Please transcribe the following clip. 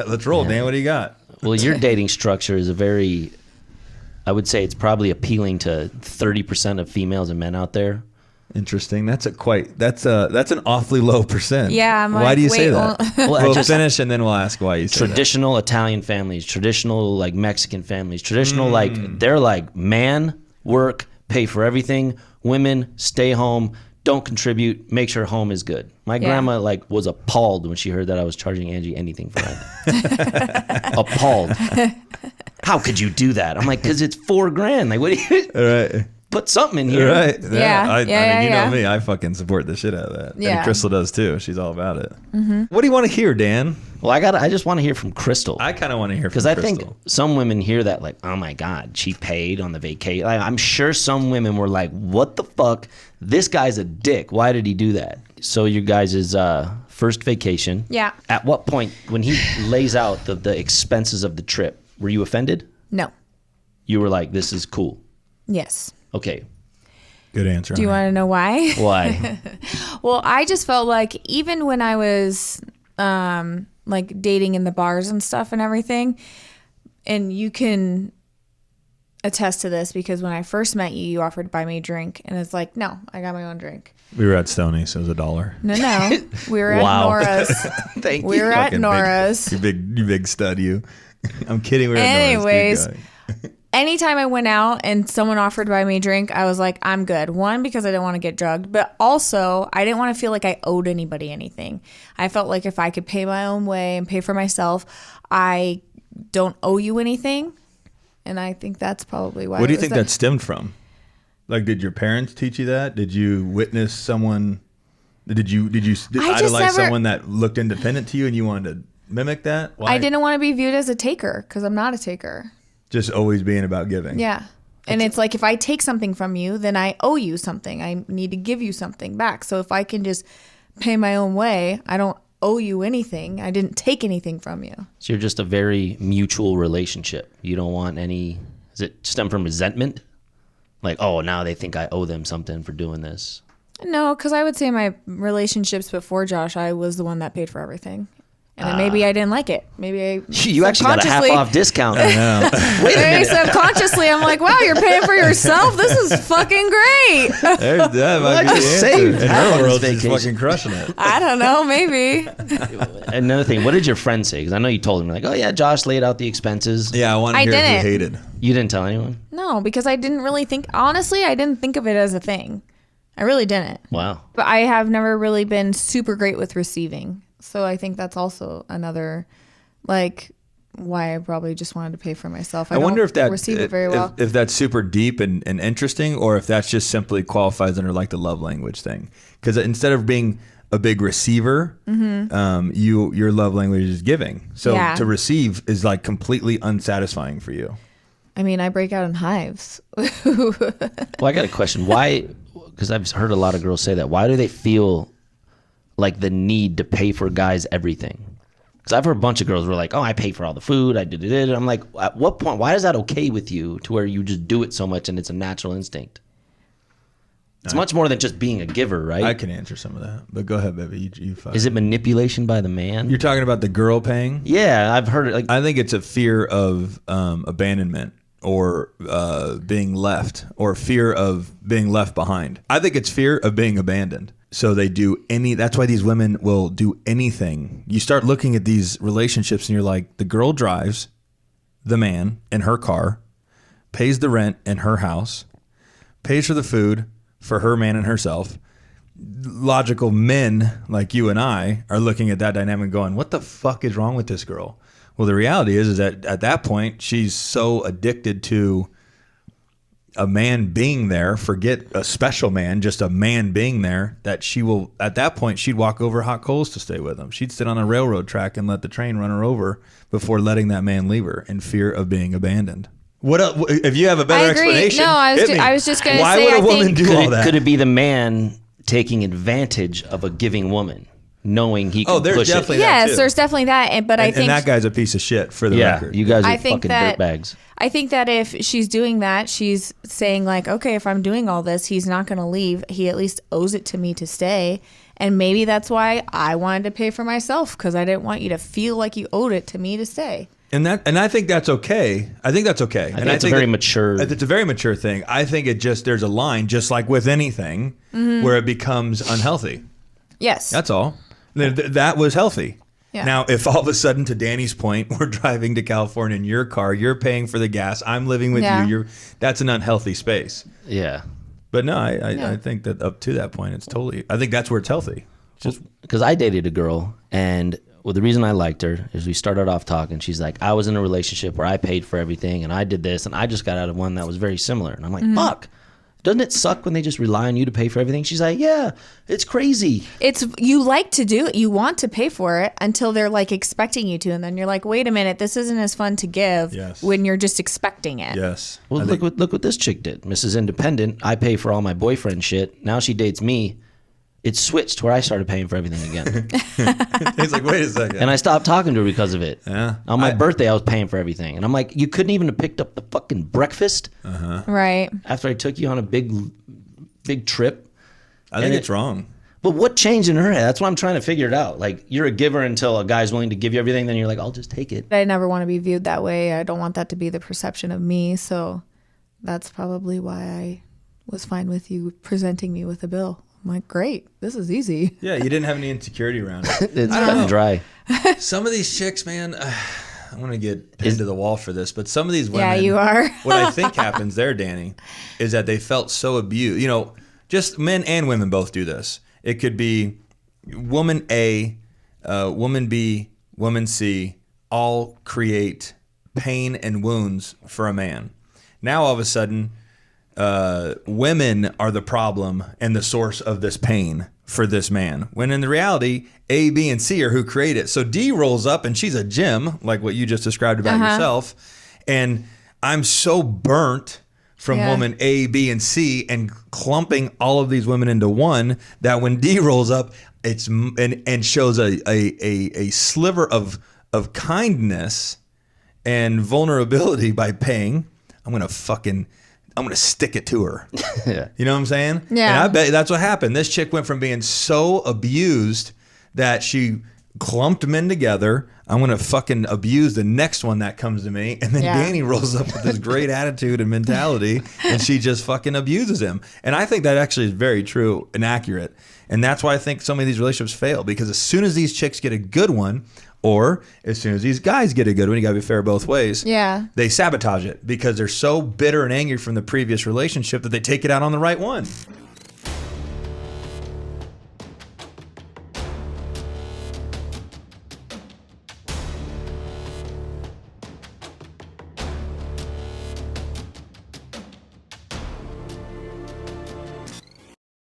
Let's roll, Dan. What do you got? Well, your dating structure is I would say it's probably appealing to 30% of females and men out there. Interesting. That's an awfully low percent. Yeah. Why do you say that? We'll finish and then we'll ask why you say that. Traditional Italian families, traditional like Mexican families, traditional they're like man, work, pay for everything. Women, stay home, don't contribute, make sure home is good. My grandma like was appalled when she heard that I was charging Angie anything for rent. Appalled. How could you do that? I'm like, because it's $4,000. Like, what do you? All right. Put something in here. Right. Yeah. I mean, you know me. I fucking support the shit out of that. Yeah. And Crystal does too. She's all about it. Mm-hmm. What do you want to hear, Dan? Well, I just want to hear from Crystal. I kind of want to hear from Crystal. Crystal. Because I think some women hear that like, oh my God, she paid on the vacation. Like, I'm sure some women were like, what the fuck? This guy's a dick. Why did he do that? So you guys' first vacation. Yeah. At what point, when he lays out the expenses of the trip, were you offended? No. You were like, this is cool. Yes. Okay. Good answer. Do you want to know why? Why? Well, I just felt like even when I was like dating in the bars and stuff and everything, and you can attest to this because when I first met you, you offered to buy me a drink, and it's like, no, I got my own drink. We were at Stoney, so it was $1. No, we were at Nora's. Thank you. We were at Nora's. You big stud, you. I'm kidding. We're at Anyways, Nora's. anytime I went out and someone offered to buy me a drink, I was like, I'm good. One, because I didn't want to get drugged, but also I didn't want to feel like I owed anybody anything. I felt like if I could pay my own way and pay for myself, I don't owe you anything. And I think that's probably why. What do you think that stemmed from? Like, did your parents teach you that? Did you witness someone? Did you idolize someone that looked independent to you and you wanted to mimic that? Why? I didn't want to be viewed as a taker because I'm not a taker. Just always being about giving. Yeah. And it's like if I take something from you, then I owe you something. I need to give you something back. So if I can just pay my own way, I don't owe you anything. I didn't take anything from you. So you're just a very mutual relationship. You don't want any, does it stem from resentment? Like, oh, now they think I owe them something for doing this. No, because I would say my relationships before Josh, I was the one that paid for everything. And then maybe I didn't like it. Maybe you actually got a half off discount. I know. Wait a minute. Subconsciously, I'm like, wow, you're paying for yourself? This is fucking great. There's that. Well, I just saved. In her world, she's fucking crushing it. I don't know, maybe. Another thing, what did your friend say? Because I know you told him, like, oh yeah, Josh laid out the expenses. Yeah, I want to hear if you hated. You didn't tell anyone? No, because I didn't really think, honestly, I didn't think of it as a thing. I really didn't. Wow. But I have never really been super great with receiving. So I think that's also another, like, why I probably just wanted to pay for myself. I wonder if that receive it very well. If that's super deep and interesting, or if that's just simply qualifies under like the love language thing. Because instead of being a big receiver, your love language is giving. So to receive is like completely unsatisfying for you. I mean, I break out in hives. Well, I got a question. Why? Because I've heard a lot of girls say that. Why do they feel like the need to pay for guys everything? Because I've heard a bunch of girls were like, oh, I pay for all the food, I did it. I'm like, at what point, why is that okay with you to where you just do it so much and it's a natural instinct? It's much more than just being a giver, right? I can answer some of that, but go ahead, baby. You Is it manipulation by the man? You're talking about the girl paying? Yeah, I've heard it. Like, I think it's a fear of abandonment or being left, or fear of being left behind. I think it's fear of being abandoned. So they do that's why these women will do anything. You start looking at these relationships and you're like, the girl drives the man in her car, pays the rent in her house, pays for the food for her man and herself. Logical men like you and I are looking at that dynamic going, what the fuck is wrong with this girl? Well, the reality is that at that point, she's so addicted to a man being there, forget a special man, just a man being there, that she will, at that point, she'd walk over hot coals to stay with him. She'd sit on a railroad track and let the train run her over before letting that man leave her in fear of being abandoned. What else, if you have a better explanation? No, I was just going to say, why would a woman do all that? Could it be the man taking advantage of a giving woman, knowing he can there's push definitely it? that Yes, there's definitely that. But I think that guy's a piece of shit for the record. You guys are fucking dirtbags. I think that if she's doing that, she's saying like, okay, if I'm doing all this, he's not going to leave. He at least owes it to me to stay. And maybe that's why I wanted to pay for myself, because I didn't want you to feel like you owed it to me to stay. And I think that's okay. I think that's okay. I think it's a very mature. It's a very mature thing. I think there's a line, just like with anything, where it becomes unhealthy. Yes. That's all. That was healthy. Yeah. Now, if all of a sudden, to Danny's point, we're driving to California in your car, you're paying for the gas, I'm living with you, that's an unhealthy space. Yeah. But no, I think that up to that point, I think that's where it's healthy. Just because I dated a girl, and the reason I liked her is we started off talking. She's like, I was in a relationship where I paid for everything, and I did this, and I just got out of one that was very similar. And I'm like, fuck. Doesn't it suck when they just rely on you to pay for everything? She's like, yeah, it's crazy. You like to do it. You want to pay for it until they're like expecting you to. And then you're like, wait a minute, this isn't as fun to give when you're just expecting it. Yes. Well, look what this chick did. Mrs. Independent, I pay for all my boyfriend shit. Now she dates me. It switched where I started paying for everything again. He's like, wait a second. And I stopped talking to her because of it. Yeah. On my birthday, I was paying for everything. And I'm like, you couldn't even have picked up the fucking breakfast Right. after I took you on a big trip. I think it's wrong. But what changed in her head? That's why I'm trying to figure it out. Like, you're a giver until a guy's willing to give you everything. Then you're like, I'll just take it. I never want to be viewed that way. I don't want that to be the perception of me. So that's probably why I was fine with you presenting me with a bill. I'm like, great, this is easy. Yeah, you didn't have any insecurity around it. It's cut and dry. Some of these chicks, man, I'm going to get pinned to the wall for this, but some of these women. Yeah, you are. What I think happens there, Danny, is that they felt so abused. You know, just men and women both do this. It could be woman A, woman B, woman C, all create pain and wounds for a man. Now, all of a sudden, women are the problem and the source of this pain for this man, when in the reality, A, B, and C are who create it. So D rolls up and she's a gem, like what you just described about yourself. And I'm so burnt from woman A, B, and C and clumping all of these women into one that when D rolls up, it's and shows a sliver of kindness and vulnerability by paying, I'm going to stick it to her. Yeah. You know what I'm saying? Yeah. And I bet that's what happened. This chick went from being so abused that she clumped men together. I'm going to fucking abuse the next one that comes to me. And then Danny rolls up with this great attitude and mentality, and she just fucking abuses him. And I think that actually is very true and accurate. And that's why I think so many of these relationships fail, because as soon as these chicks get a good one, or as soon as these guys get a good one, you got to be fair both ways. Yeah. They sabotage it because they're so bitter and angry from the previous relationship that they take it out on the right one.